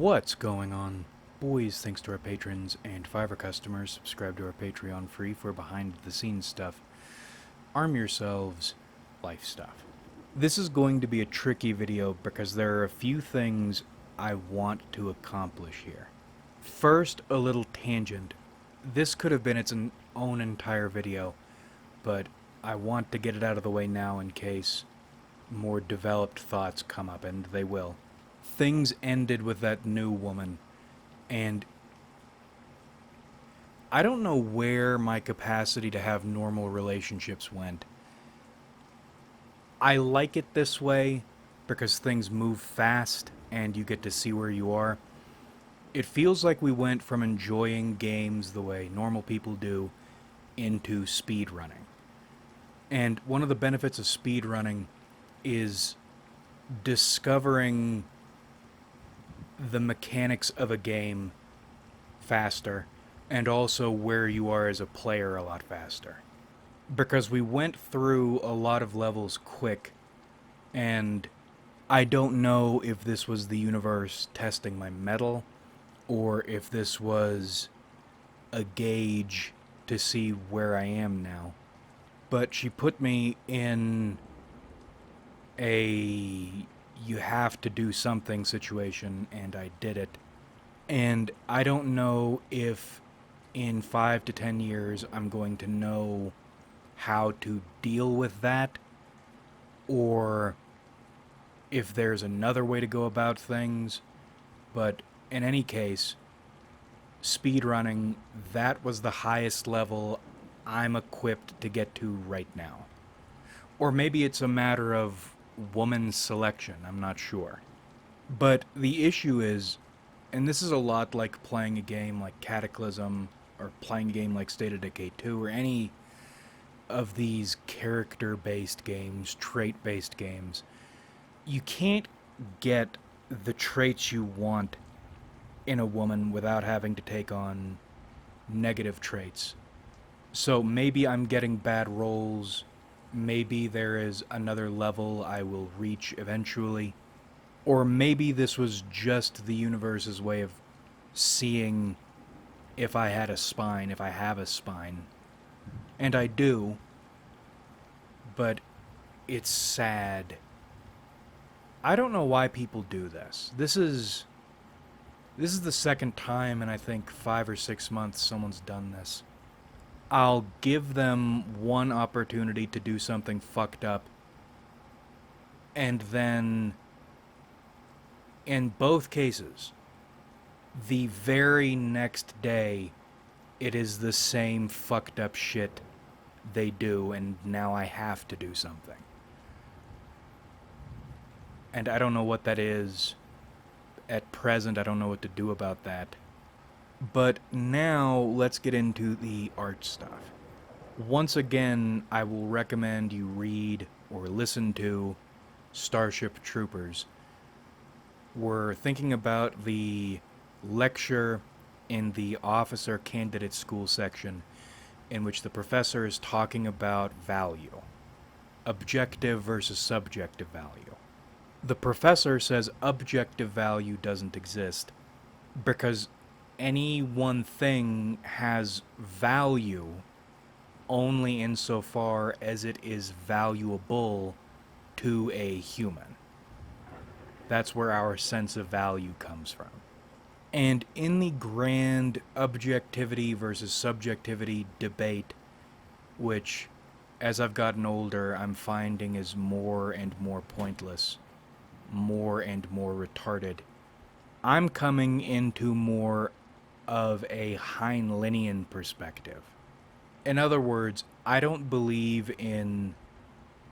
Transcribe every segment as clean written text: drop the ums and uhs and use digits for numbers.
What's going on, boys? Thanks to our patrons and Fiverr customers. Subscribe to our Patreon free for behind-the-scenes stuff. Arm yourselves, life stuff. This is going to be a tricky video because there are a few things I want to accomplish here. First, a little tangent. This could have been its own entire video, but I want to get it out of the way now in case more developed thoughts come up, and they will. Things ended with that new woman, and I don't know where my capacity to have normal relationships went. I like it this way because things move fast and you get to see where you are. It feels like we went from enjoying games the way normal people do into speedrunning. And one of the benefits of speedrunning is discovering the mechanics of a game faster, and also where you are as a player a lot faster. Because we went through a lot of levels quick, and I don't know if this was the universe testing my mettle, or if this was a gauge to see where I am now. But she put me in a you have to do something situation, and I did it. And I don't know if in 5 to 10 years I'm going to know how to deal with that, or if there's another way to go about things. But in any case, speedrunning, that was the highest level I'm equipped to get to right now. Or maybe it's a matter of woman selection, I'm not sure. But the issue is, and this is a lot like playing a game like Cataclysm, or playing a game like State of Decay 2, or any of these character-based games, trait-based games. You can't get the traits you want in a woman without having to take on negative traits. So maybe I'm getting bad rolls. Maybe there is another level I will reach eventually. Or maybe this was just the universe's way of seeing if I had a spine, if I have a spine. And I do. But it's sad. I don't know why people do this. This is the second time in I think 5 or 6 months someone's done this. I'll give them one opportunity to do something fucked up, and then, in both cases, the very next day, it is the same fucked up shit they do, and now I have to do something. And I don't know what that is. At present, I don't know what to do about that. But now, let's get into the art stuff. Once again, I will recommend you read or listen to Starship Troopers. We're thinking about the lecture in the officer candidate school section, in which the professor is talking about value. Objective versus subjective value. The professor says objective value doesn't exist because any one thing has value only insofar as it is valuable to a human. That's where our sense of value comes from. And in the grand objectivity versus subjectivity debate, which, as I've gotten older, I'm finding is more and more pointless, more and more retarded, I'm coming into more of a Heinleinian perspective. In other words, I don't believe in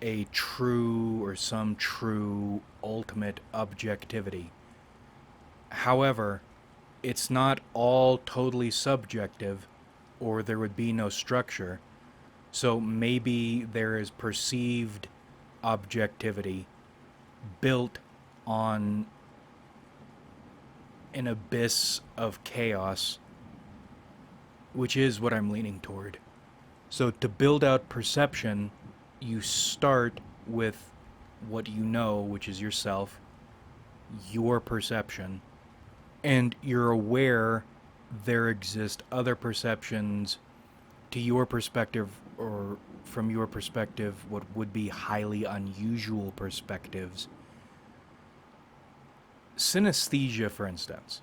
a true or some true ultimate objectivity. However, it's not all totally subjective, or there would be no structure. So maybe there is perceived objectivity built on an abyss of chaos, which is what I'm leaning toward. So to build out perception, you start with what you know, which is yourself, your perception, And you're aware there exist other perceptions to your perspective, or from your perspective, what would be highly unusual perspectives. Synesthesia, for instance.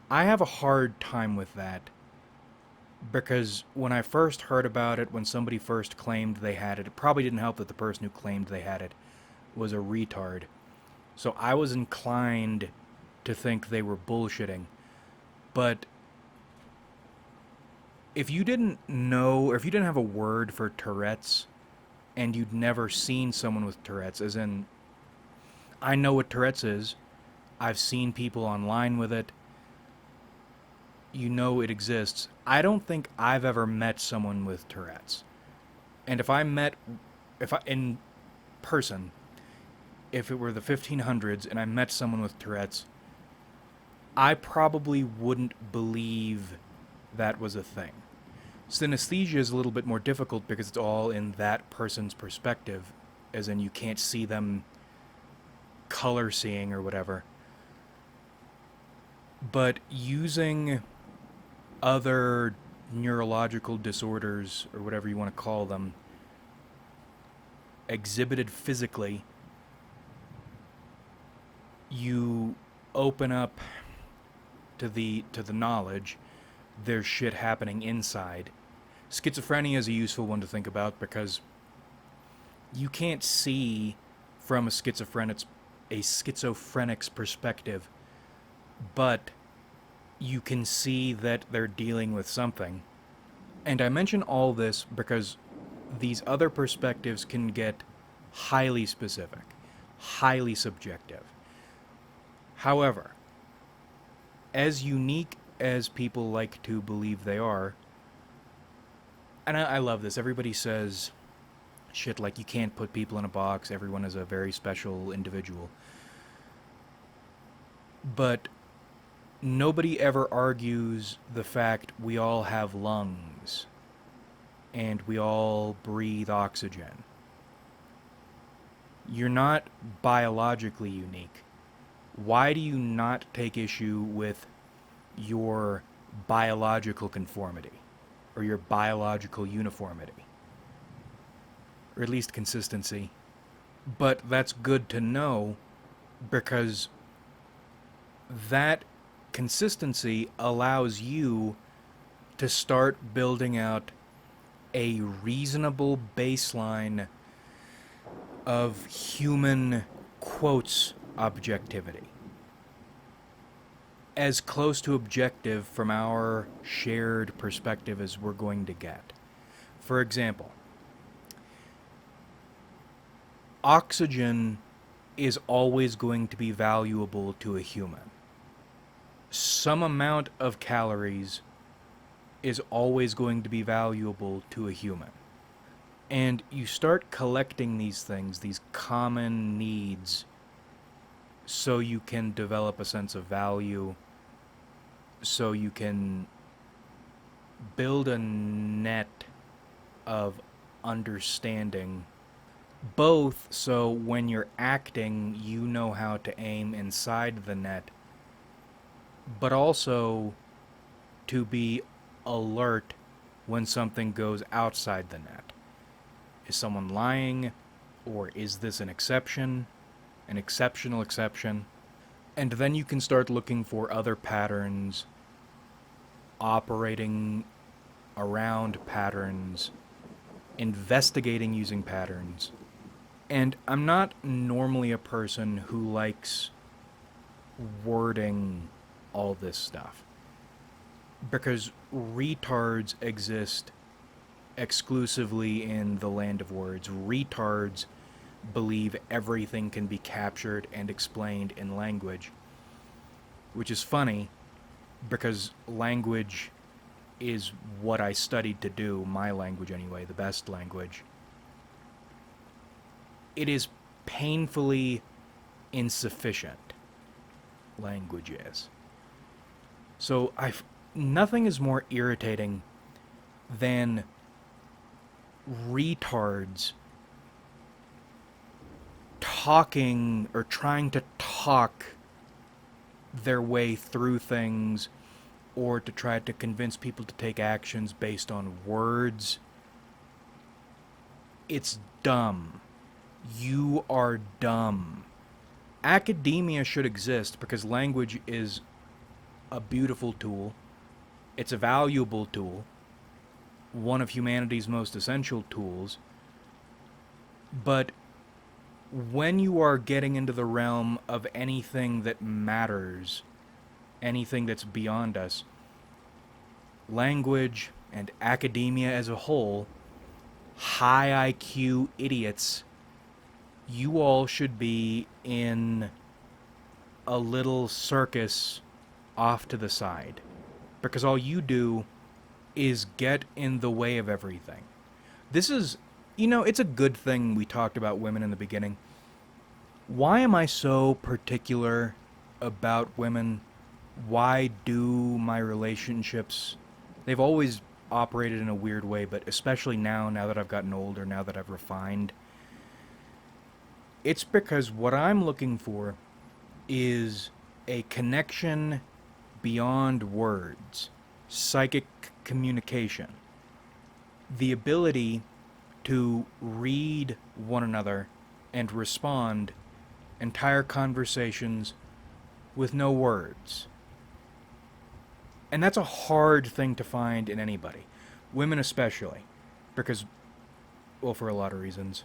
I have a hard time with that because when I first heard about it, when somebody first claimed they had it, it probably didn't help that the person who claimed they had it was a retard. So I was inclined to think they were bullshitting. But if you didn't know, or if you didn't have a word for Tourette's, and you'd never seen someone with Tourette's, as in, I know what Tourette's is, I've seen people online with it, you know it exists. I don't think I've ever met someone with Tourette's. And if I, in person, if it were the 1500s and I met someone with Tourette's, I probably wouldn't believe that was a thing. Synesthesia is a little bit more difficult because it's all in that person's perspective, as in you can't see them color seeing or whatever. But using other neurological disorders, or whatever you want to call them, exhibited physically, you open up to the knowledge there's shit happening inside. Schizophrenia is a useful one to think about because you can't see from a schizophrenic's perspective, but you can see that they're dealing with something. And I mention all this because these other perspectives can get highly specific, highly subjective. However, as unique as people like to believe they are, and I love this, everybody says shit like you can't put people in a box, everyone is a very special individual. But nobody ever argues the fact we all have lungs and we all breathe oxygen. You're not biologically unique. Why do you not take issue with your biological conformity or your biological uniformity? Or at least consistency. But that's good to know because that consistency allows you to start building out a reasonable baseline of human quotes objectivity. As close to objective from our shared perspective as we're going to get. For example, oxygen is always going to be valuable to a human. Some amount of calories is always going to be valuable to a human. And you start collecting these things, these common needs, so you can develop a sense of value, so you can build a net of understanding, both so when you're acting, you know how to aim inside the net, but also to be alert when something goes outside the net. Is someone lying? Or is this an exception? An exceptional exception? And then you can start looking for other patterns, operating around patterns, investigating using patterns. And I'm not normally a person who likes wording all this stuff, because retards exist exclusively in the land of words. Retards believe everything can be captured and explained in language, which is funny because language is what I studied to do, my language anyway, the best language. It is painfully insufficient, language is. So nothing is more irritating than retards talking or trying to talk their way through things or to try to convince people to take actions based on words, it's dumb. You are dumb. Academia should exist because language is a beautiful tool. It's a valuable tool, one of humanity's most essential tools. But when you are getting into the realm of anything that matters, anything that's beyond us, language and academia as a whole, high IQ idiots, you all should be in a little circus off to the side. Because all you do is get in the way of everything. This is, it's a good thing we talked about women in the beginning. Why am I so particular about women? Why do my relationships, they've always operated in a weird way, but especially now that I've gotten older, now that I've refined, it's because what I'm looking for is a connection beyond words, psychic communication, the ability to read one another and respond entire conversations with no words. And that's a hard thing to find in anybody, women especially, because, well, for a lot of reasons,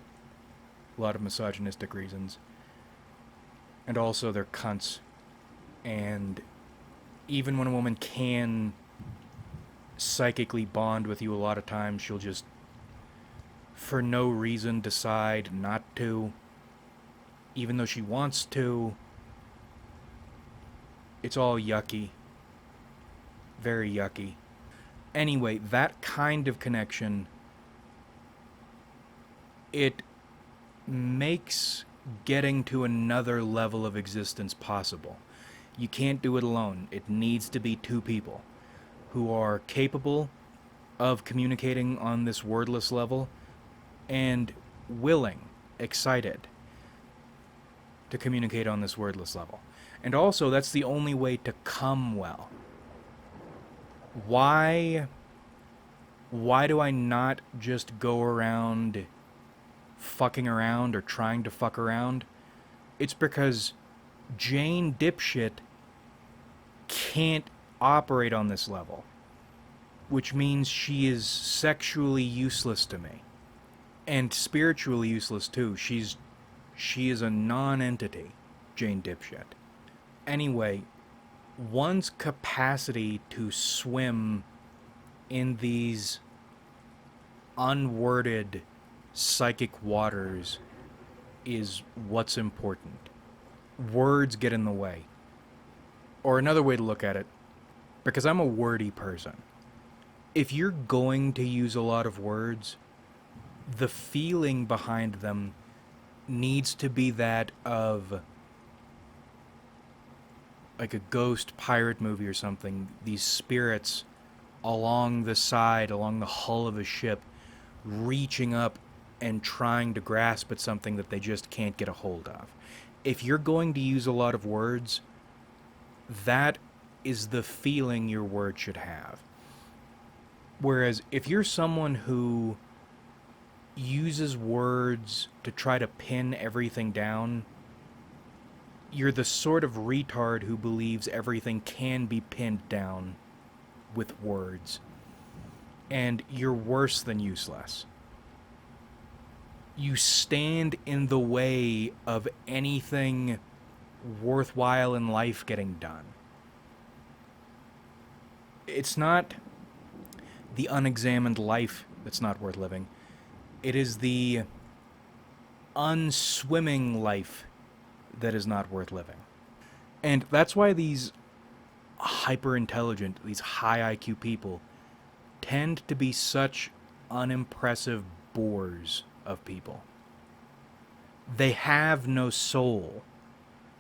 a lot of misogynistic reasons, and also they're cunts. And even when a woman can psychically bond with you, a lot of times she'll just, for no reason, decide not to, even though she wants to. It's all yucky. Very yucky. Anyway, that kind of connection, it makes getting to another level of existence possible. You can't do it alone. It needs to be two people who are capable of communicating on this wordless level and willing, excited to communicate on this wordless level. And also, that's the only way to come well. Why do I not just go around fucking around or trying to fuck around? It's because Jane Dipshit can't operate on this level, which means she is sexually useless to me, and spiritually useless too. She is a non-entity, Jane Dipshit. Anyway, one's capacity to swim in these unworded psychic waters is what's important. Words get in the way. Or another way to look at it, because I'm a wordy person, if you're going to use a lot of words, the feeling behind them needs to be that of like a ghost pirate movie or something. These spirits along the side, along the hull of a ship, reaching up and trying to grasp at something that they just can't get a hold of. If you're going to use a lot of words, that is the feeling your word should have. Whereas if you're someone who uses words to try to pin everything down, you're the sort of retard who believes everything can be pinned down with words. And you're worse than useless. You stand in the way of anything worthwhile in life getting done. It's not the unexamined life that's not worth living. It is the unswimming life that is not worth living. And that's why these hyper-intelligent, these high IQ people tend to be such unimpressive bores of people. They have no soul.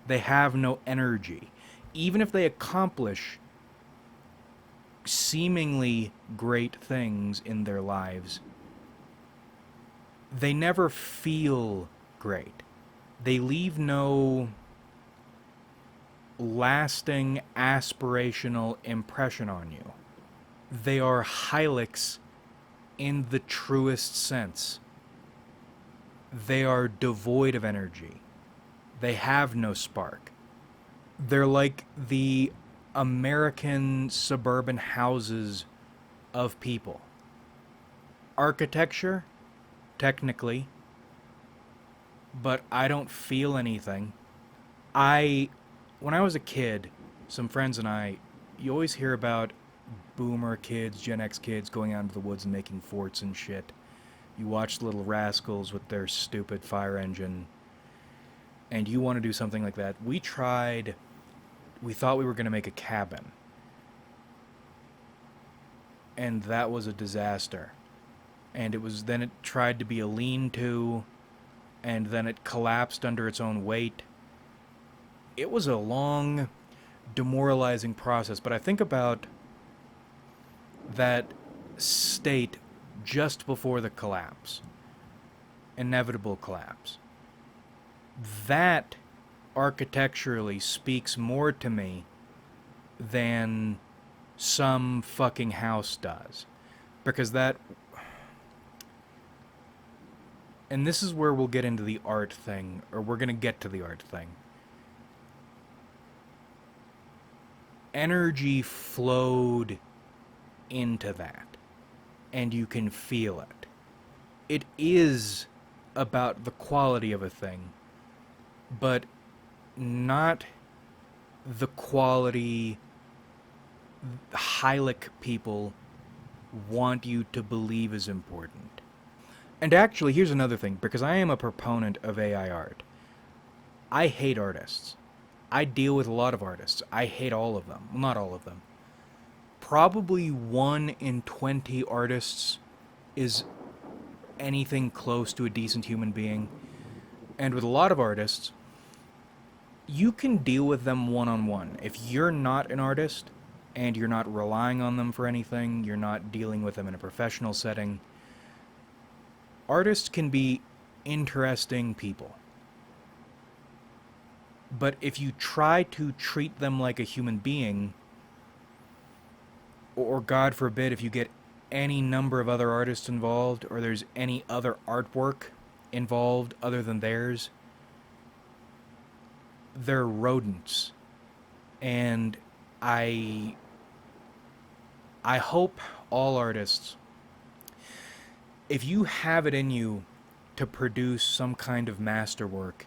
They have no energy. Even if they accomplish seemingly great things in their lives, they never feel great. They leave no lasting aspirational impression on you. They are hylics in the truest sense. They are devoid of energy. They have no spark. They're like the American suburban houses of people. Architecture, technically, but I don't feel anything. When I was a kid, some friends and I, you always hear about boomer kids, Gen X kids going out into the woods and making forts and shit. You watch Little Rascals with their stupid fire engine, and you want to do something like that. We thought we were going to make a cabin, and that was a disaster. And then it tried to be a lean-to, and then it collapsed under its own weight. It was a long, demoralizing process, but I think about that state just before the collapse, inevitable collapse. That architecturally speaks more to me than some fucking house does. Because that... And this is where we'll get into the art thing, or we're going to get to the art thing. Energy flowed into that, and you can feel it. It is about the quality of a thing, but not the quality Hylic people want you to believe is important. And actually, here's another thing, because I am a proponent of AI art. I hate artists. I deal with a lot of artists. I hate all of them. Well, not all of them. Probably 1 in 20 artists is anything close to a decent human being. And with a lot of artists, you can deal with them one-on-one. If you're not an artist, and you're not relying on them for anything, you're not dealing with them in a professional setting, artists can be interesting people. But if you try to treat them like a human being, or God forbid, if you get any number of other artists involved, or there's any other artwork involved other than theirs, they're rodents. And I hope all artists, if you have it in you to produce some kind of masterwork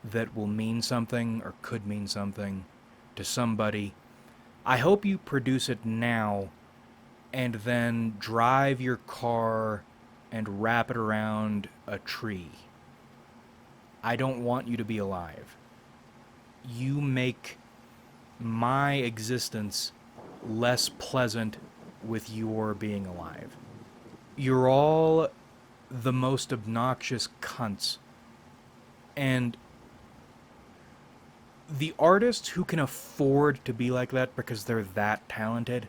that will mean something or could mean something to somebody, I hope you produce it now and then drive your car and wrap it around a tree. I don't want you to be alive. You make my existence less pleasant with your being alive. You're all the most obnoxious cunts. And the artists who can afford to be like that because they're that talented,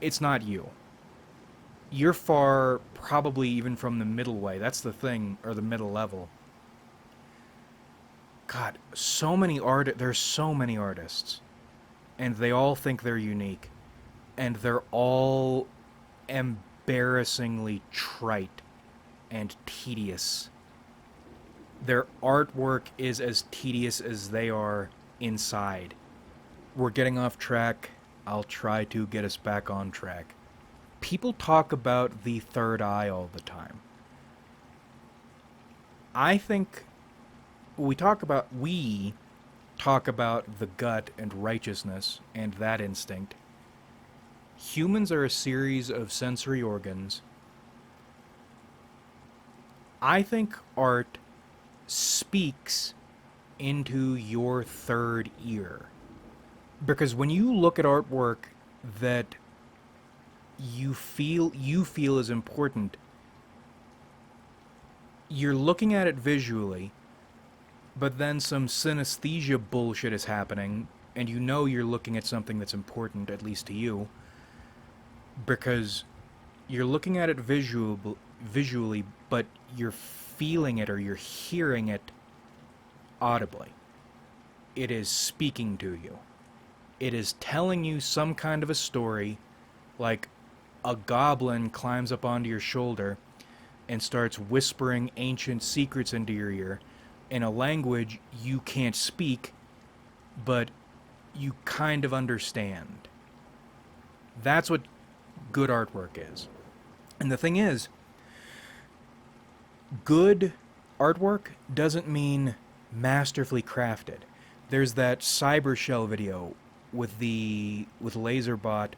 it's not you. You're far, probably even from the middle way. That's the thing, or the middle level. God, there's so many artists. And they all think they're unique. And they're all embarrassingly trite and tedious. Their artwork is as tedious as they are inside. We're getting off track. I'll try to get us back on track. People talk about the third eye all the time. I think we talk about the gut and righteousness and that instinct. Humans are a series of sensory organs. I think art speaks into your third ear. Because when you look at artwork that you feel is important, you're looking at it visually, but then some synesthesia bullshit is happening, and you know you're looking at something that's important, at least to you, because you're looking at it visually, but you're feeling it or you're hearing it audibly. it is speaking to you. It is telling you some kind of a story, like a goblin climbs up onto your shoulder and starts whispering ancient secrets into your ear in a language you can't speak, but you kind of understand. That's what good artwork is. And the thing is, good artwork doesn't mean masterfully crafted. There's that Cyber Shell video with Laserbot.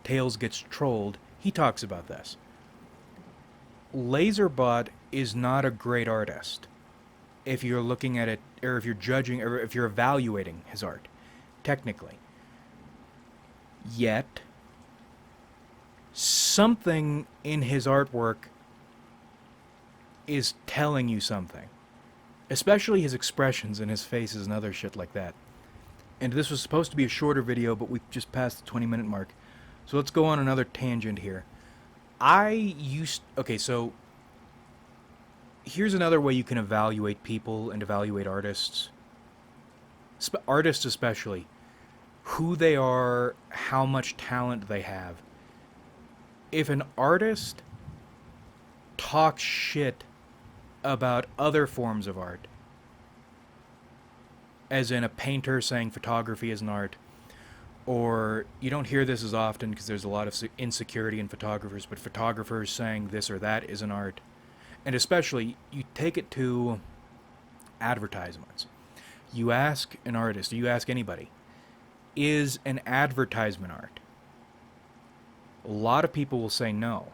Tails gets trolled. He talks about this. Laserbot is not a great artist if you're looking at it, or if you're judging, or if you're evaluating his art, technically. Yet, something in his artwork is telling you something. Especially his expressions and his faces and other shit like that. And this was supposed to be a shorter video, but we just passed the 20-minute mark. So let's go on another tangent here. Okay, so here's another way you can evaluate people and evaluate artists. Artists especially. Who they are, how much talent they have. If an artist talks shit about other forms of art, as in a painter saying photography is an art, or you don't hear this as often because there's a lot of insecurity in photographers, but photographers saying this or that is an art. And especially, you take it to advertisements. You ask an artist, or you ask anybody, is an advertisement art? A lot of people will say no,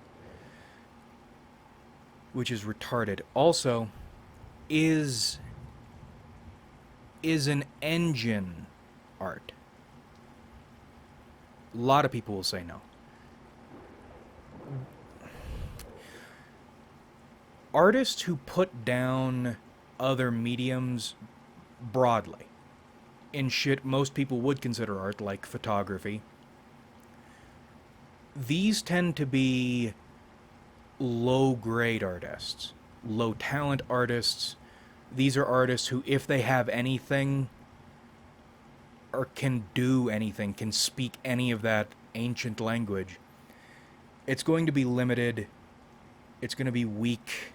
which is retarded. Also, is an engine art? A lot of people will say no. Artists who put down other mediums broadly in shit most people would consider art, like photography, these tend to be low-grade artists, low-talent artists. These are artists who, if they have anything, or can do anything, can speak any of that ancient language, it's going to be limited, it's going to be weak,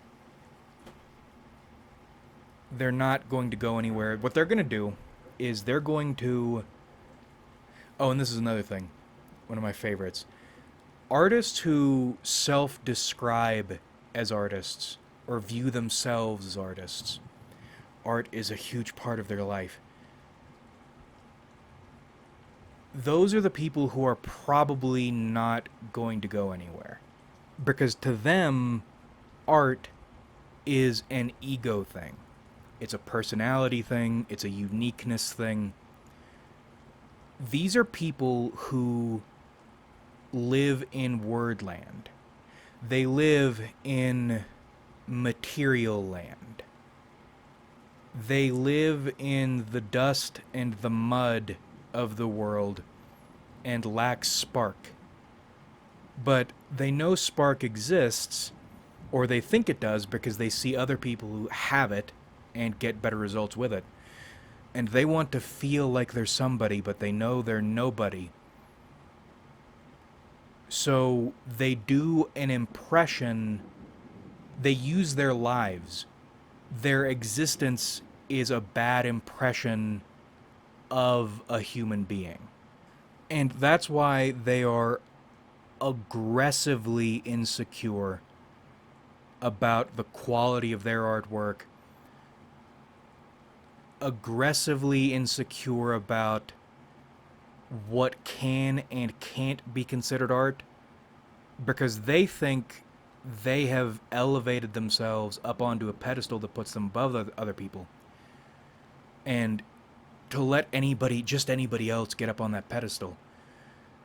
they're not going to go anywhere. What they're going to do is they're going to... Oh, and this is another thing, one of my favorites. Artists who self-describe as artists, or view themselves as artists, art is a huge part of their life. Those are the people who are probably not going to go anywhere. Because to them, art is an ego thing. It's a personality thing. It's a uniqueness thing. These are people who live in wordland. They live in material land. They live in the dust and the mud of the world and lack spark. But they know spark exists, or they think it does because they see other people who have it and get better results with it. And they want to feel like they're somebody, but they know they're nobody. So they do an impression. They use their lives. Their existence is a bad impression of a human being. And that's why they are aggressively insecure about the quality of their artwork, aggressively insecure about what can and can't be considered art, because they think they have elevated themselves up onto a pedestal that puts them above other people. And to let anybody, just anybody else, get up on that pedestal,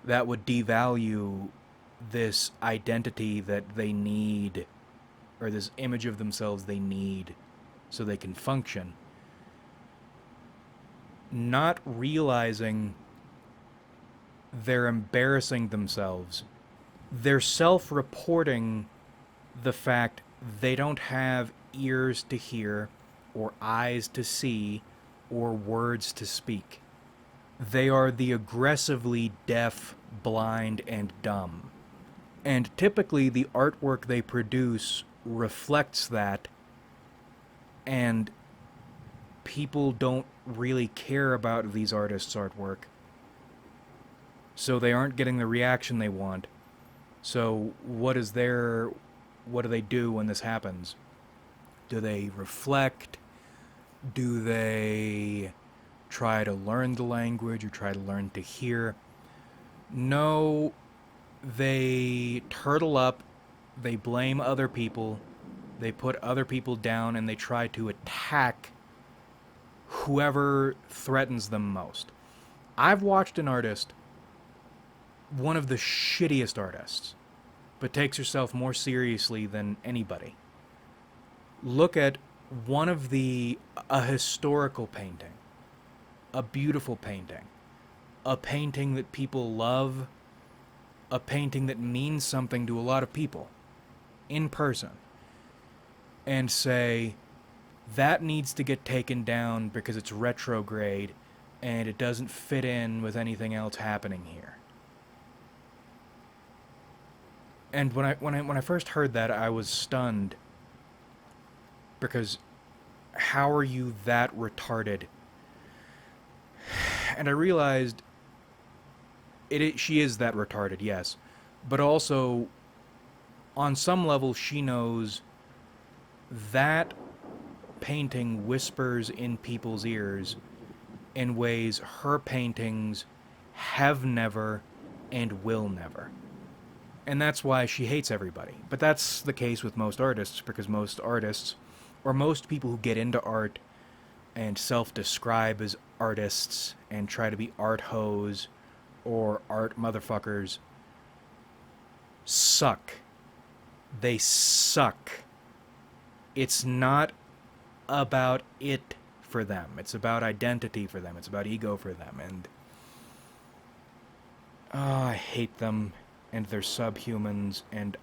that would devalue this identity that they need, or this image of themselves they need so they can function. Not realizing they're embarrassing themselves. They're self-reporting the fact they don't have ears to hear or eyes to see or words to speak. They are the aggressively deaf, blind, and dumb. And typically, the artwork they produce reflects that, and people don't really care about these artists' artwork. So they aren't getting the reaction they want. So what do they do when this happens? Do they reflect? Do they try to learn the language or try to learn to hear? No, they turtle up, they blame other people, they put other people down, and they try to attack whoever threatens them most. I've watched an artist, one of the shittiest artists, but takes herself more seriously than anybody. Look at a historical painting, a beautiful painting, a painting that people love, a painting that means something to a lot of people in person, and say, that needs to get taken down because it's retrograde and it doesn't fit in with anything else happening here. And when I first heard that, I was stunned, because how are you that retarded? And I realized she is that retarded, yes, but also on some level she knows that painting whispers in people's ears in ways her paintings have never and will never. And that's why she hates everybody. But that's the case with most artists, because most artists, or most people who get into art and self-describe as artists and try to be art hoes or art motherfuckers, suck. They suck. It's not about it for them. It's about identity for them. It's about ego for them. And I hate them, and they're subhumans, and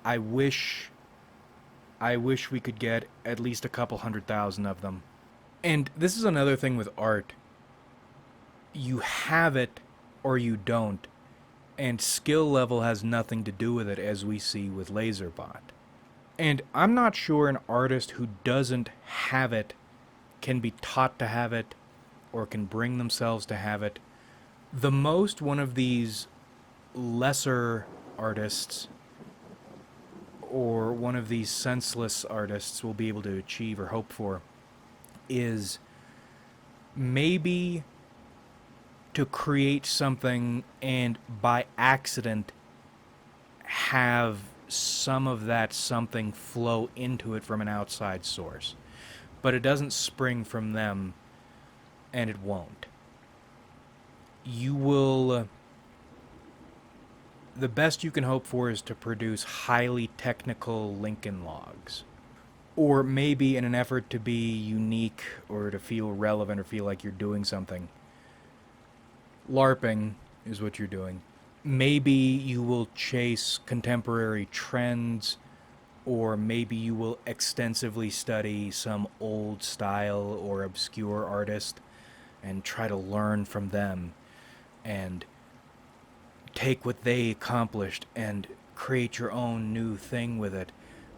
I wish we could get at least a couple 100,000 of them. And this is another thing with art. You have it or you don't, and skill level has nothing to do with it, as we see with Laserbot. And I'm not sure an artist who doesn't have it can be taught to have it or can bring themselves to have it. The most one of these lesser artists or one of these senseless artists will be able to achieve or hope for is maybe to create something and by accident have some of that something flow into it from an outside source. But it doesn't spring from them, and it won't. You will... The best you can hope for is to produce highly technical Lincoln logs. Or maybe in an effort to be unique or to feel relevant or feel like you're doing something. LARPing is what you're doing. Maybe you will chase contemporary trends, or maybe you will extensively study some old style or obscure artist and try to learn from them and take what they accomplished and create your own new thing with it,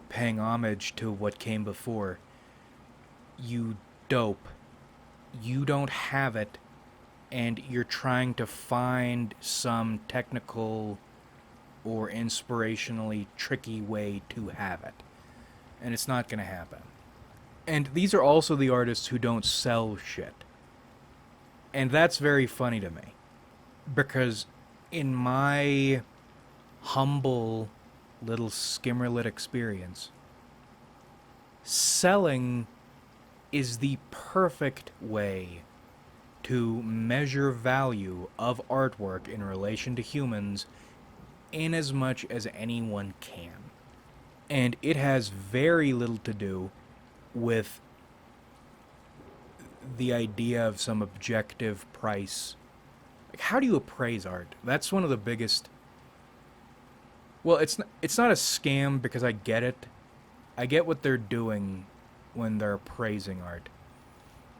paying homage to what came before. You dope. You don't have it, and you're trying to find some technical or inspirationally tricky way to have it. And it's not going to happen. And these are also the artists who don't sell shit. And that's very funny to me. Because in my humble little Skimmerlit experience, selling is the perfect way to measure value of artwork in relation to humans in as much as anyone can. And it has very little to do with the idea of some objective price. Like, how do you appraise art? That's one of the biggest... Well, it's not a scam, because I get it. I get what they're doing when they're appraising art.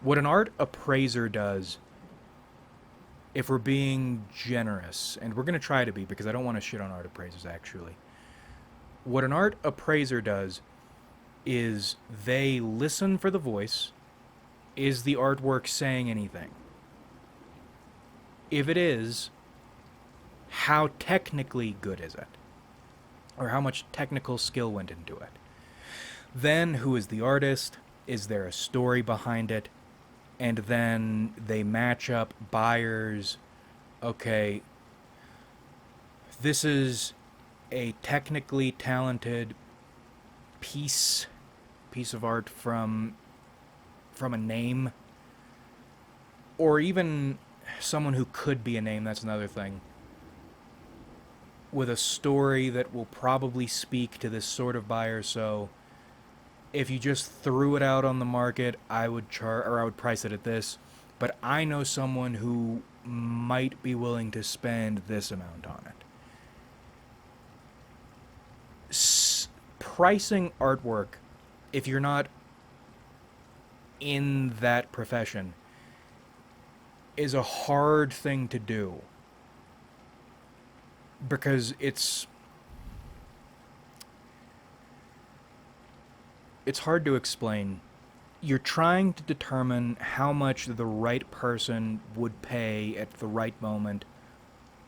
What an art appraiser does, if we're being generous, and we're going to try to be because I don't want to shit on art appraisers actually. What an art appraiser does is they listen for the voice. Is the artwork saying anything? If it is, how technically good is it? Or how much technical skill went into it? Then, who is the artist? Is there a story behind it? And then they match up buyers. Okay, this is a technically talented piece of art from a name, or even someone who could be a name, that's another thing, with a story that will probably speak to this sort of buyer. So if you just threw it out on the market, I would price it at this, but I know someone who might be willing to spend this amount on it. Pricing artwork, if you're not in that profession, is a hard thing to do because it's hard to explain. You're trying to determine how much the right person would pay at the right moment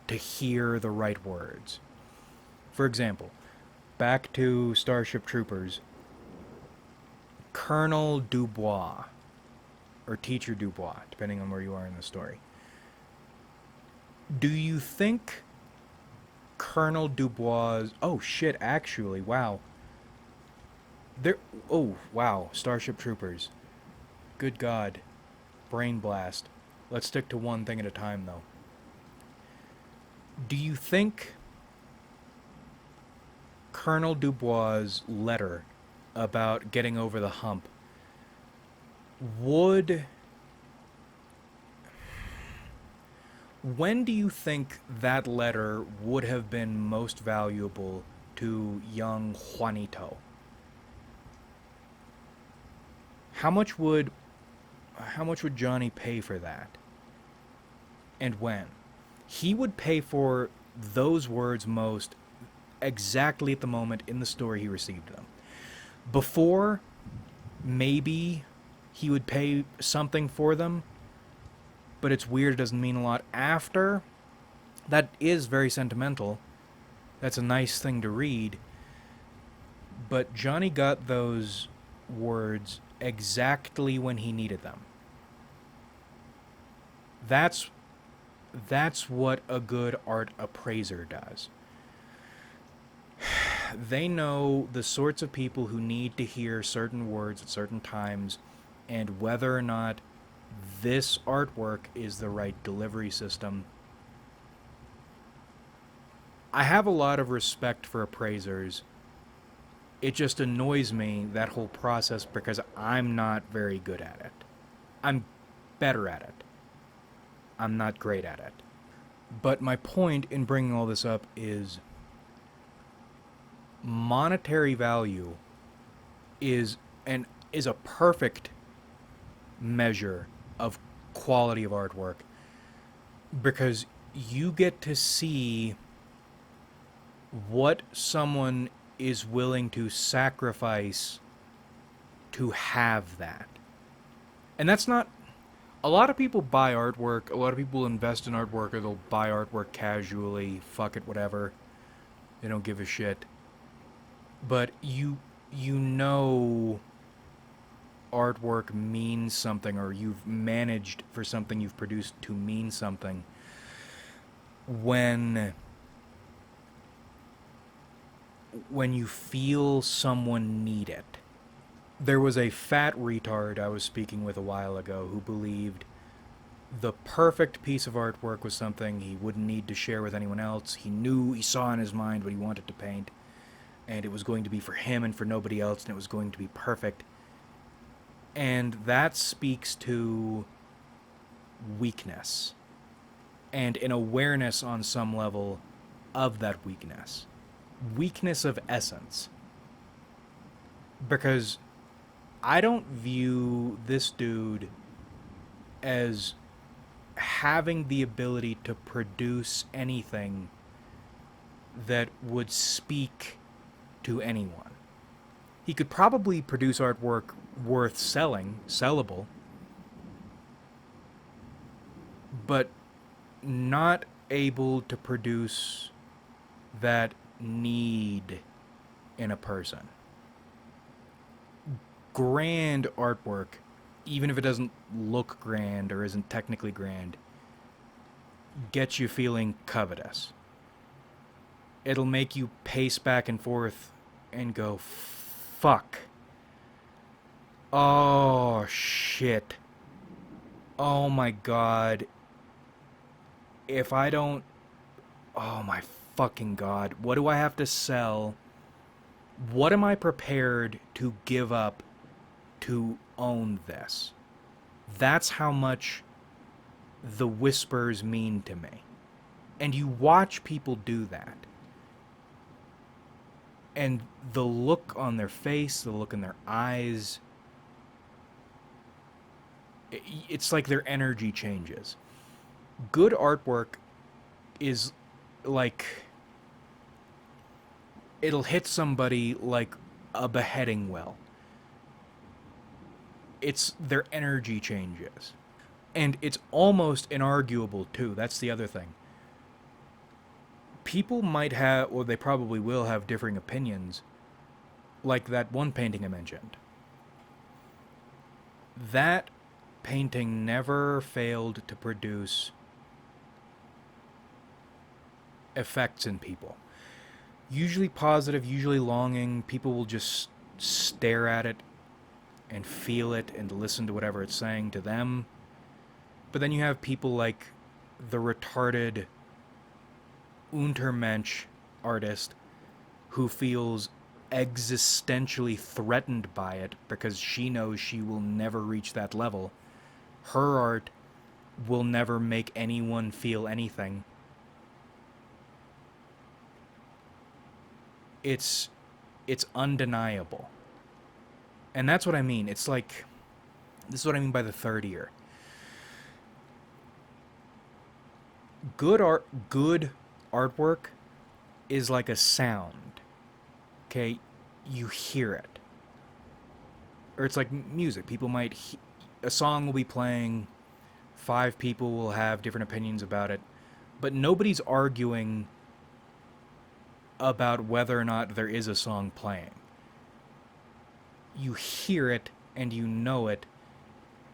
to hear the right words. For example, back to Starship Troopers, Colonel Dubois, or Teacher Dubois, depending on where you are in the story. Do you think Colonel Dubois... Oh, shit, actually, wow. Oh, wow, Starship Troopers. Good God. Brain blast. Let's stick to one thing at a time, though. Do you think Colonel Dubois' letter about getting over the hump would... When do you think that letter would have been most valuable to young Juanito? How much would Johnny pay for that? And when? He would pay for those words most exactly at the moment in the story he received them. Before, maybe he would pay something for them, but it's weird, it doesn't mean a lot. After, that is very sentimental. That's a nice thing to read. But Johnny got those words exactly when he needed them. That's what a good art appraiser does. They know the sorts of people who need to hear certain words at certain times, and whether or not this artwork is the right delivery system. I have a lot of respect for appraisers. It just annoys me, that whole process, because I'm not very good at it. I'm better at it. I'm not great at it. But my point in bringing all this up is monetary value is a perfect measure of quality of artwork, because you get to see what someone is willing to sacrifice to have that. And that's not... A lot of people buy artwork, a lot of people invest in artwork, or they'll buy artwork casually, fuck it, whatever. They don't give a shit. But you know artwork means something, or you've managed for something you've produced to mean something when you feel someone need it. There was a fat retard I was speaking with a while ago who believed the perfect piece of artwork was something he wouldn't need to share with anyone else. He saw in his mind what he wanted to paint, and it was going to be for him and for nobody else, and it was going to be perfect. And that speaks to weakness and an awareness on some level of that weakness. Weakness of essence. Because I don't view this dude as having the ability to produce anything that would speak to anyone. He could probably produce artwork worth selling, sellable, but not able to produce that need in a person. Grand artwork, even if it doesn't look grand or isn't technically grand, gets you feeling covetous. It'll make you pace back and forth and go, fuck. Oh, shit. Oh my god. If I don't... Oh my fucking god. What do I have to sell? What am I prepared to give up to own this? That's how much the whispers mean to me. And you watch people do that. And the look on their face, the look in their eyes, it's like their energy changes. Good artwork is like... It'll hit somebody like a beheading well. It's their energy changes. And it's almost inarguable, too. That's the other thing. People might have, or they probably will have differing opinions, like that one painting I mentioned. That painting never failed to produce effects in people. Usually positive, usually longing. People will just stare at it and feel it and listen to whatever it's saying to them. But then you have people like the retarded Untermensch artist who feels existentially threatened by it because she knows she will never reach that level. Her art will never make anyone feel anything. It's undeniable. And that's what I mean. It's like, this is what I mean by the third ear. Good artwork is like a sound. Okay, you hear it. Or it's like music. People might a song will be playing, 5 people will have different opinions about it, but nobody's arguing about whether or not there is a song playing. You hear it and you know it,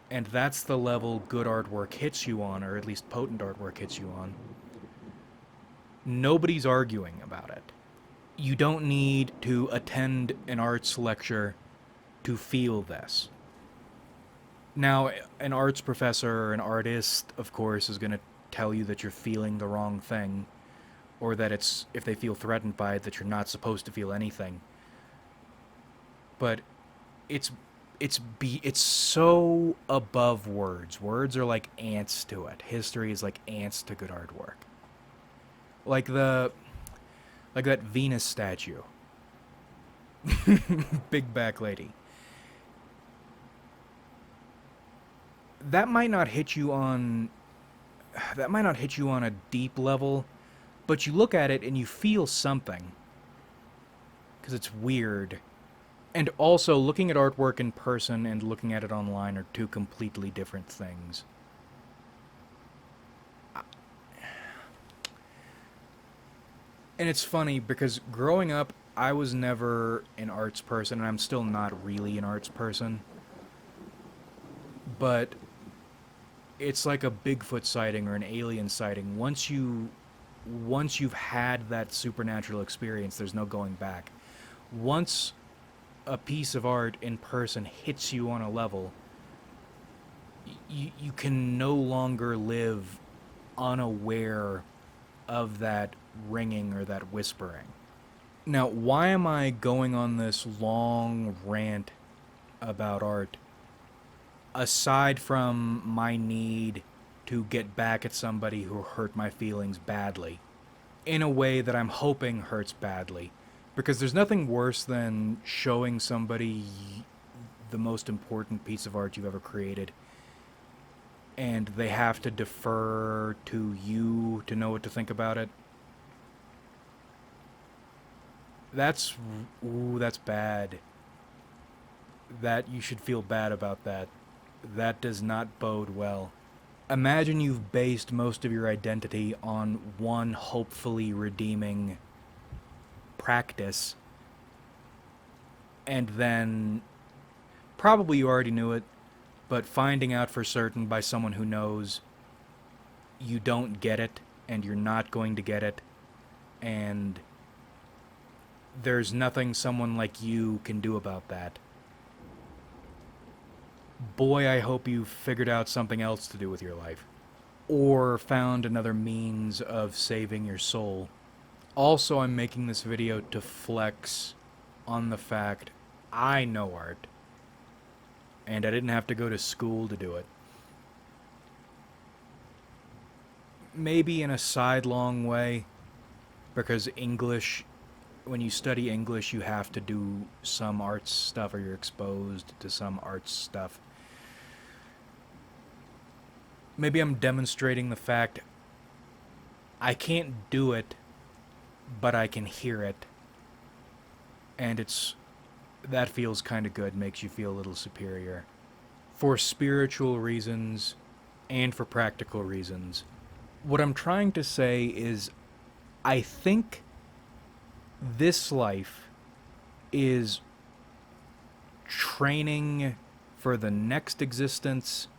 and that's the level good artwork hits you on, or at least potent artwork hits you on. Nobody's arguing about it. You don't need to attend an arts lecture to feel this. Now, an arts professor or an artist, of course, is going to tell you that you're feeling the wrong thing, or that it's, if they feel threatened by it, that you're not supposed to feel anything. But it's so above words. Words are like ants to it. History is like ants to good artwork. Like that Venus statue. Big back lady. That might not hit you on a deep level, but you look at it and you feel something. Because it's weird. And also, looking at artwork in person and looking at it online are two completely different things. And it's funny, because growing up, I was never an arts person, and I'm still not really an arts person. But it's like a Bigfoot sighting or an alien sighting. Once you've had that supernatural experience, there's no going back. Once a piece of art in person hits you on a level, you can no longer live unaware of that ringing or that whispering. Now, why am I going on this long rant about art? Aside from my need to get back at somebody who hurt my feelings badly, in a way that I'm hoping hurts badly. Because there's nothing worse than showing somebody the most important piece of art you've ever created and they have to defer to you to know what to think about it. That's, ooh, that's bad. That, you should feel bad about that. That does not bode well. Imagine you've based most of your identity on one hopefully redeeming practice, and then probably you already knew it, but finding out for certain by someone who knows you don't get it and you're not going to get it, and there's nothing someone like you can do about that. Boy, I hope you figured out something else to do with your life, or found another means of saving your soul. Also, I'm making this video to flex on the fact I know art, and I didn't have to go to school to do it. Maybe in a sidelong way, because English, when you study English, you have to do some arts stuff, or you're exposed to some arts stuff. Maybe I'm demonstrating the fact I can't do it, but I can hear it. And that feels kind of good, makes you feel a little superior. For spiritual reasons and for practical reasons. What I'm trying to say is, I think this life is training for the next existence,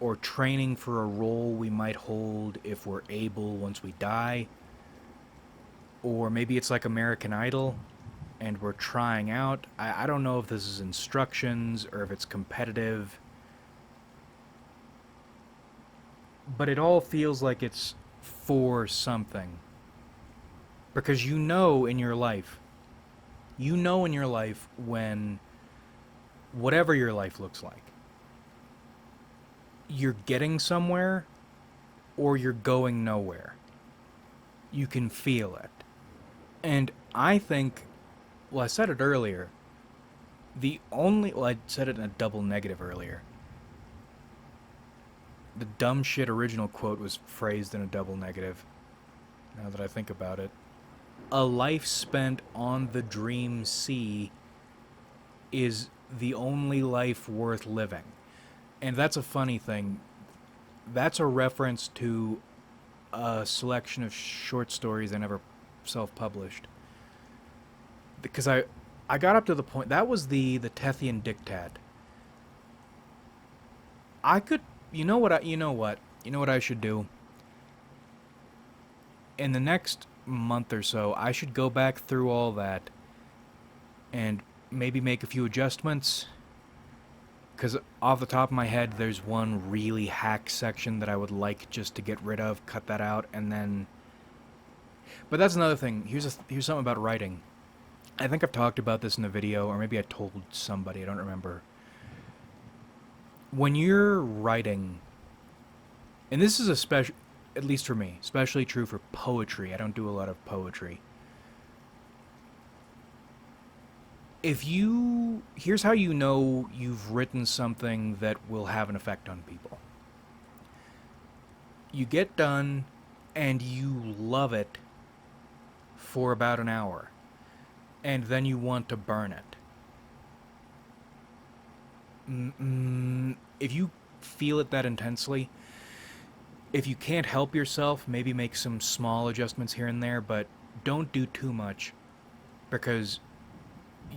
or training for a role we might hold if we're able once we die. Or maybe it's like American Idol, and we're trying out. I don't know if this is instructions or if it's competitive. But it all feels like it's for something. Because you know in your life when, whatever your life looks like, you're getting somewhere or you're going nowhere. You can feel it. And I think, well, I said it earlier, I said it in a double negative earlier. The dumb shit original quote was phrased in a double negative, now that I think about it. A life spent on the dream sea is the only life worth living. And that's a funny thing. That's a reference to a selection of short stories I never self-published. Because I got up to the point, that was the Tethian Dictat. I could, you know what I should do? In the next month or so, I should go back through all that and maybe make a few adjustments. Because off the top of my head, there's one really hack section that I would like just to get rid of, cut that out, and then... But that's another thing. Here's something about writing. I think I've talked about this in a video, or maybe I told somebody, I don't remember. When you're writing, and this is at least for me, especially true for poetry. I don't do a lot of poetry. Here's how you know you've written something that will have an effect on people. You get done and you love it for about an hour, and then you want to burn it. If you feel it that intensely, if you can't help yourself, maybe make some small adjustments here and there, but don't do too much, because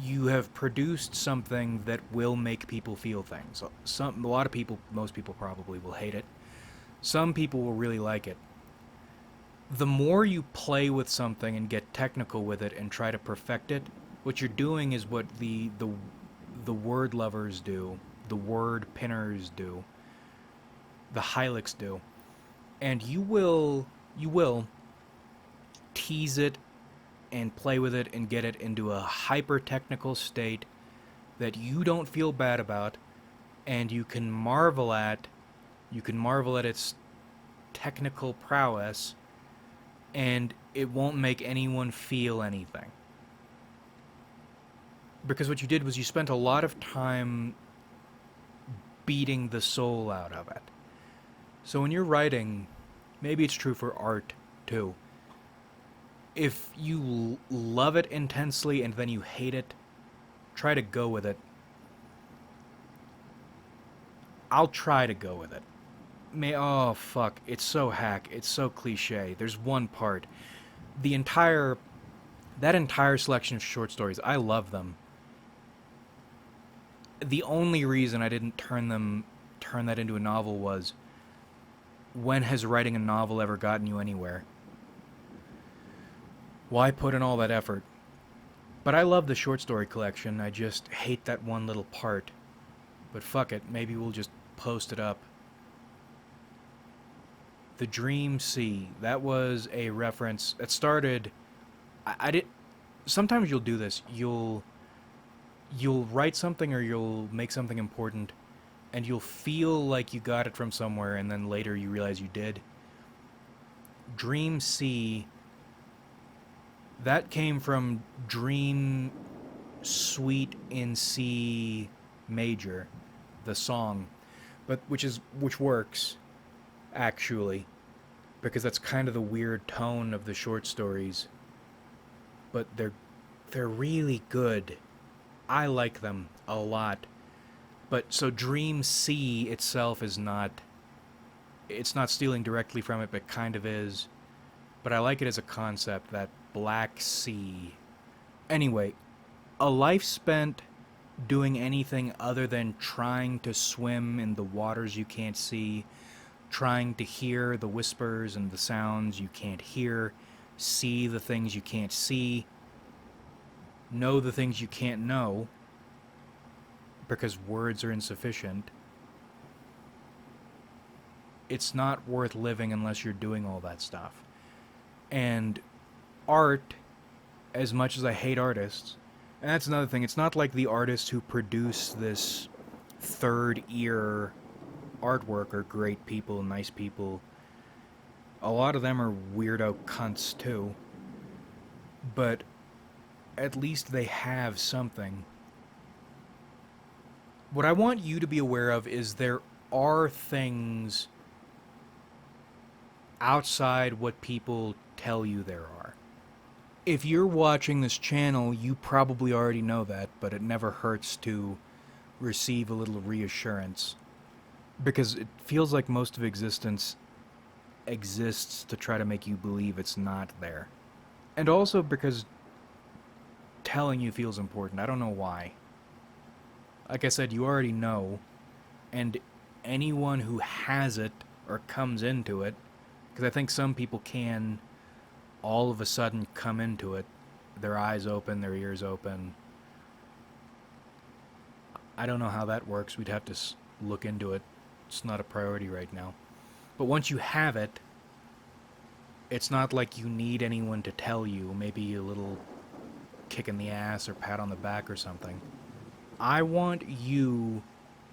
you have produced something that will make people feel things. A lot of people, most people probably will hate it. Some people will really like it. The more you play with something and get technical with it and try to perfect it, what you're doing is what the word lovers do, the word pinners do, the Hylics do. And you will tease it and play with it and get it into a hyper-technical state that you don't feel bad about, and you can marvel at its technical prowess, and it won't make anyone feel anything. Because what you did was you spent a lot of time beating the soul out of it. So when you're writing, maybe it's true for art too. If you love it intensely and then you hate it, try to go with it. I'll try to go with it. Oh fuck, it's so hack, it's so cliche. There's one part. The entire that entire selection of short stories, I love them. The only reason I didn't turn that into a novel was, when has writing a novel ever gotten you anywhere? Why put in all that effort? But I love the short story collection. I just hate that one little part. But fuck it, maybe we'll just post it up. The Dream Sea. That was a reference that started. I did. Sometimes you'll do this. You'll write something or you'll make something important, and you'll feel like you got it from somewhere, and then later you realize you did. Dream Sea. That came from Dream Suite in C major, the song, but which works actually, because that's kind of the weird tone of the short stories. But they're really good. I like them a lot. But so Dream Sea itself is not, it's not stealing directly from it, but kind of is. But I like it as a concept, that Black Sea. Anyway, a life spent doing anything other than trying to swim in the waters you can't see, trying to hear the whispers and the sounds you can't hear, see the things you can't see, know the things you can't know, because words are insufficient. It's not worth living unless you're doing all that stuff. And art, as much as I hate artists, and that's another thing, it's not like the artists who produce this third ear artwork are great people, nice people. A lot of them are weirdo cunts too. But at least they have something. What I want you to be aware of is there are things outside what people tell you there are. If you're watching this channel, you probably already know that, but it never hurts to receive a little reassurance. Because it feels like most of existence exists to try to make you believe it's not there. And also because telling you feels important. I don't know why. Like I said, you already know, and anyone who has it or comes into it, because I think some people can all of a sudden come into it, their eyes open, their ears open. I don't know how that works. We'd have to look into it. It's not a priority right now. But once you have it, it's not like you need anyone to tell you, maybe a little kick in the ass or pat on the back or something. I want you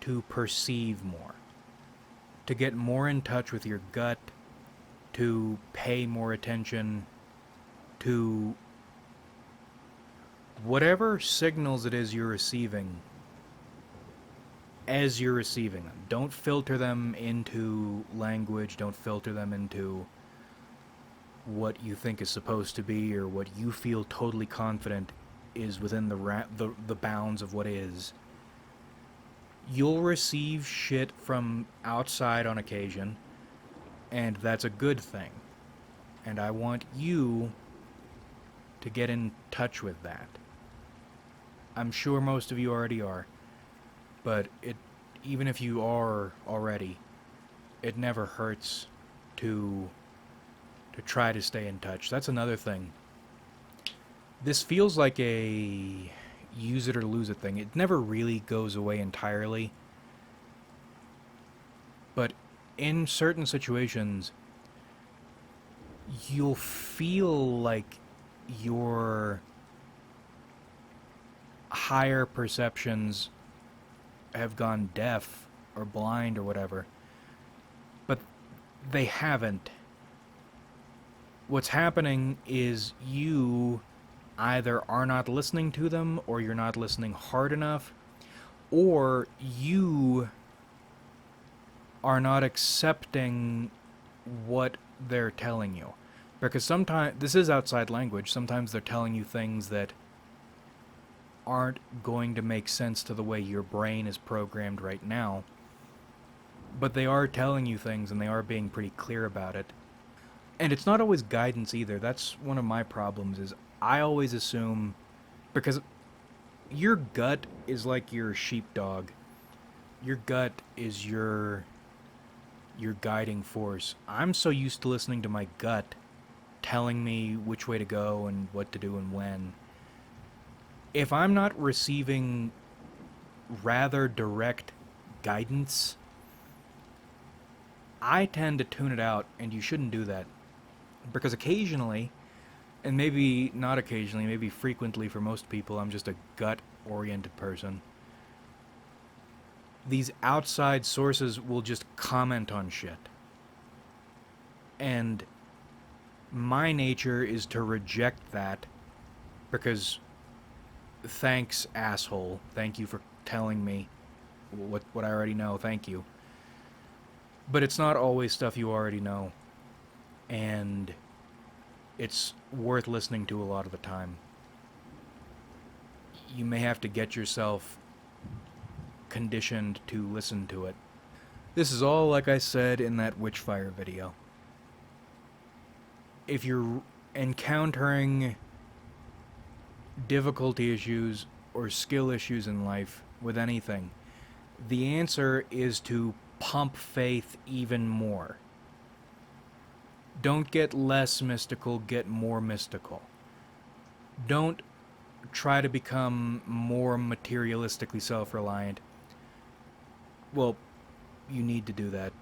to perceive more, to get more in touch with your gut, to pay more attention to whatever signals it is you're receiving as you're receiving them. Don't filter them into language, don't filter them into what you think is supposed to be or what you feel totally confident is within the bounds of what is. You'll receive shit from outside on occasion, and that's a good thing. And I want you to get in touch with that. I'm sure most of you already are, but even if you are already, it never hurts to try to stay in touch. That's another thing. This feels like a use it or lose it thing. It never really goes away entirely, but in certain situations, you'll feel like your higher perceptions have gone deaf or blind or whatever, but they haven't. What's happening is you either are not listening to them, or you're not listening hard enough, or you are not accepting what they're telling you. Because sometimes, this is outside language, sometimes they're telling you things that aren't going to make sense to the way your brain is programmed right now. But they are telling you things and they are being pretty clear about it. And it's not always guidance either. That's one of my problems is I always assume, because your gut is like your sheepdog. Your gut is your guiding force. I'm so used to listening to my gut telling me which way to go and what to do and when. If I'm not receiving rather direct guidance, I tend to tune it out, and you shouldn't do that. Because occasionally, and maybe not occasionally, maybe frequently for most people, I'm just a gut-oriented person. These outside sources will just comment on shit. And my nature is to reject that because thanks, asshole. Thank you for telling me what I already know. Thank you. But it's not always stuff you already know. And it's worth listening to a lot of the time. You may have to get yourself conditioned to listen to it. This is all like I said in that Witchfire video. If you're encountering difficulty issues or skill issues in life with anything, the answer is to pump faith even more. Don't get less mystical, get more mystical. Don't try to become more materialistically self-reliant. Well, you need to do that.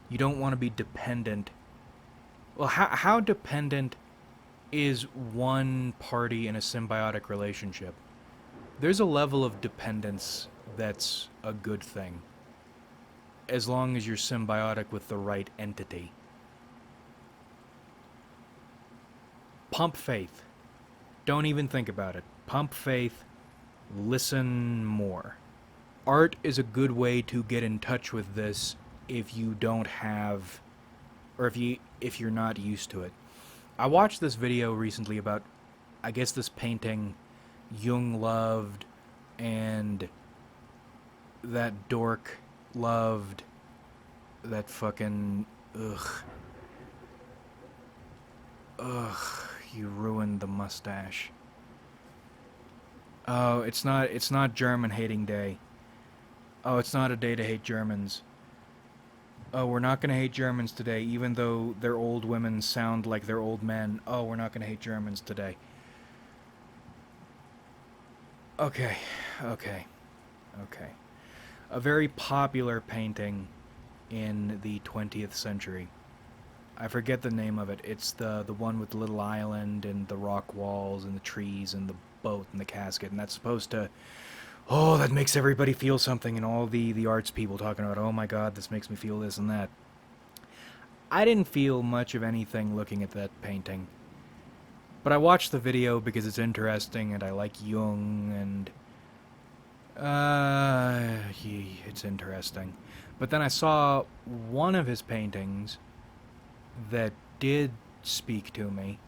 You don't want to be dependent. Well, how dependent is one party in a symbiotic relationship? There's a level of dependence that's a good thing, as long as you're symbiotic with the right entity. Pump faith. Don't even think about it. Pump faith. Listen more. Art is a good way to get in touch with this if you don't have, or if you're not used to it. I watched this video recently about, I guess, this painting Jung loved and that dork loved. That fucking ugh, you ruined the mustache. Oh, it's not German hating day. Oh, it's not a day to hate Germans. Oh, we're not gonna hate Germans today, even though their old women sound like they're old men. Oh, we're not gonna hate Germans today. Okay. A very popular painting in the 20th century. I forget the name of it. It's the one with the little island and the rock walls and the trees and the boat and the casket, and that's supposed to, oh, that makes everybody feel something, and all the arts people talking about, oh my god, this makes me feel this and that. I didn't feel much of anything looking at that painting. But I watched the video because it's interesting and I like Jung and it's interesting. But then I saw one of his paintings that did speak to me,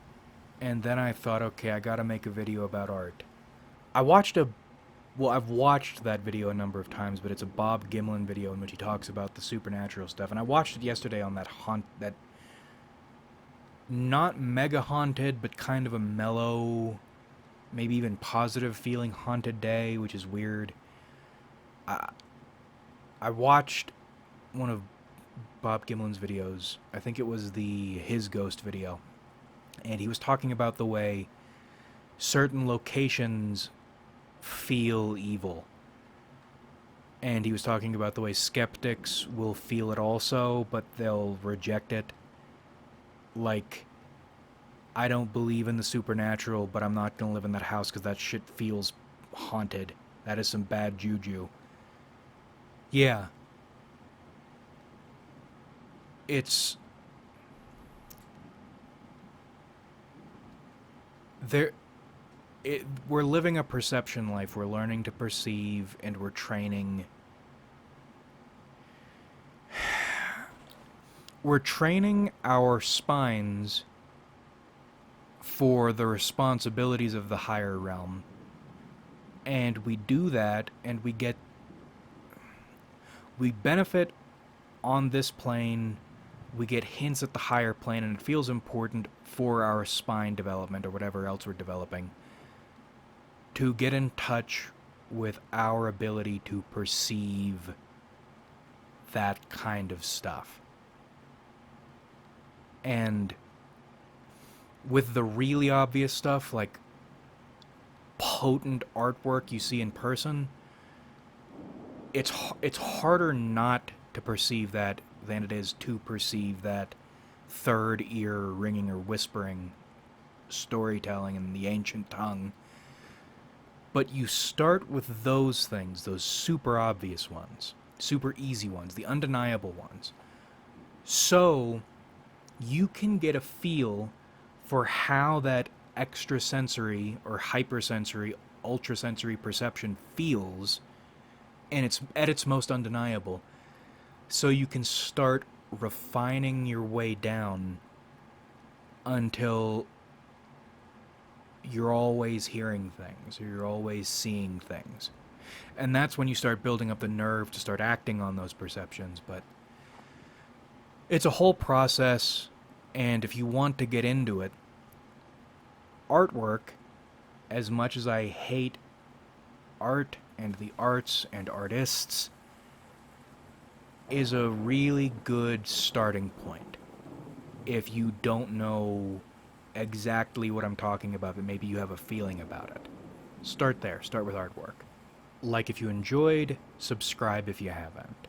and then I thought, okay, I gotta make a video about art. I've watched that video a number of times, but it's a Bob Gimlin video in which he talks about the supernatural stuff, and I watched it yesterday on that not mega haunted, but kind of a mellow, maybe even positive feeling haunted day, which is weird. I watched one of Bob Gimlin's videos. I think it was his ghost video. And he was talking about the way certain locations feel evil. And he was talking about the way skeptics will feel it also, but they'll reject it. Like, I don't believe in the supernatural, but I'm not gonna live in that house because that shit feels haunted. That is some bad juju. Yeah. We're living a perception life. We're learning to perceive, and we're training. we're training our spines for the responsibilities of the higher realm. And we do that, and we benefit on this plane, we get hints at the higher plane, and it feels important for our spine development or whatever else we're developing to get in touch with our ability to perceive that kind of stuff. And with the really obvious stuff, like potent artwork you see in person, it's harder not to perceive that than it is to perceive that third ear ringing or whispering storytelling in the ancient tongue. But you start with those things, those super obvious ones, super easy ones, the undeniable ones. So you can get a feel for how that extrasensory or hypersensory, ultrasensory perception feels, and it's at its most undeniable. So you can start refining your way down until you're always hearing things, or you're always seeing things. And that's when you start building up the nerve to start acting on those perceptions. But it's a whole process, and if you want to get into it, artwork, as much as I hate art and the arts and artists, is a really good starting point. If you don't know exactly what I'm talking about, but maybe you have a feeling about it, start there. Start with artwork. Like if you enjoyed, subscribe if you haven't.